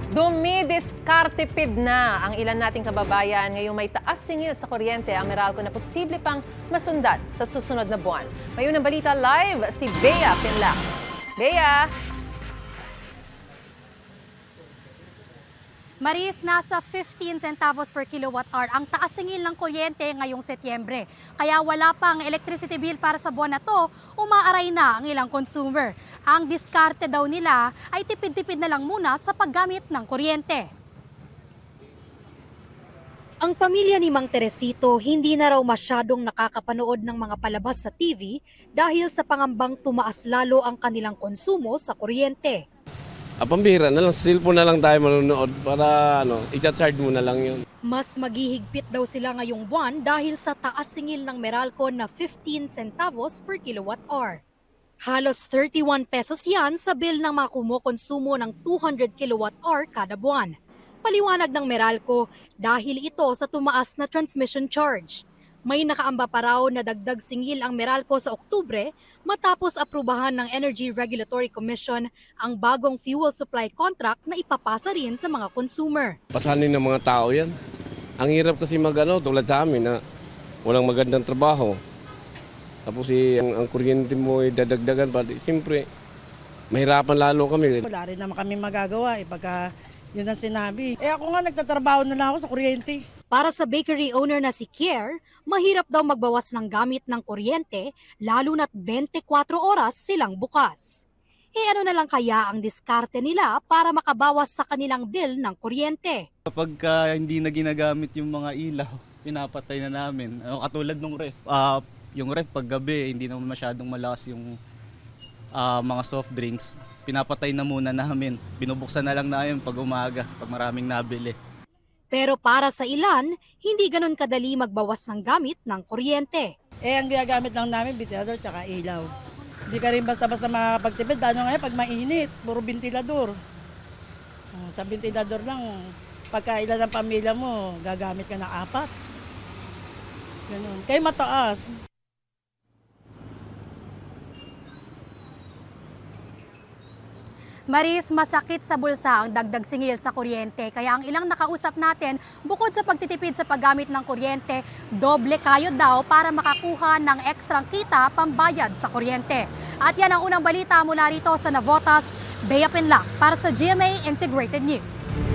Dumidiskartipid na ang ilan nating kababayan ngayong may taas singil sa kuryente ang Meralco na posible pang masundan sa susunod na buwan. May unang balita live si Bea Pinlac. Bea! Maris, nasa 15 centavos per kilowatt-hour ang taas singil ng kuryente ngayong Setyembre. Kaya wala pang electricity bill para sa buwan na to, umaaray na ang ilang consumer. Ang diskarte daw nila ay tipid-tipid na lang muna sa paggamit ng kuryente. Ang pamilya ni Mang Teresito hindi na raw masyadong nakakapanood ng mga palabas sa TV dahil sa pangambang tumaas lalo ang kanilang konsumo sa kuryente. Pambihira na lang, cellphone na lang tayo manonood para i-charge mo na lang yun. Mas maghihigpit daw sila ngayong buwan dahil sa taas singil ng Meralco na 15 centavos per kilowatt-hour. Halos 31 pesos yan sa bill ng mga kumukonsumo ng 200 kilowatt-hour kada buwan. Paliwanag ng Meralco dahil ito sa tumaas na transmission charge. May nakaamba pa raw na dagdag singil ang Meralco sa Oktubre matapos aprubahan ng Energy Regulatory Commission ang bagong fuel supply contract na ipapasa rin sa mga consumer. Pasanin ng mga tao yan. Ang hirap kasi tulad sa amin na walang magandang trabaho. Tapos ang kuryente mo ay dadagdagan pa. Siyempre, mahirapan lalo kami. Wala rin naman kami magagawa pagka yun ang sinabi. Ako nga nagtatrabaho na lang ako sa kuryente. Para sa bakery owner na si Kier, mahirap daw magbawas ng gamit ng kuryente lalo na't 24 oras silang bukas. Ano na lang kaya ang diskarte nila para makabawas sa kanilang bill ng kuryente? Kapag hindi na ginagamit yung mga ilaw, pinapatay na namin. Katulad ng ref. Yung ref pag gabi, hindi naman masyadong malakas yung mga soft drinks. Pinapatay na muna namin. Binubuksan na lang namin pag umaga, pag maraming nabili. Pero para sa ilan, hindi ganun kadali magbawas ng gamit ng kuryente. Ang ginagamit lang namin, ventilador tsaka ilaw. Hindi ka rin basta-basta makapagtipid. Ngayon, pag mainit, puro ventilador. Sa ventilador lang, pagka ilan ng pamilya mo, gagamit ka ng 4. Ganun. Kaya mataas. Maris, masakit sa bulsa ang dagdag singil sa kuryente. Kaya ang ilang nakausap natin, bukod sa pagtitipid sa paggamit ng kuryente, doble kayod daw para makakuha ng ekstrang kita pambayad sa kuryente. At yan ang unang balita mula rito sa Navotas, Bea Pinlac para sa GMA Integrated News.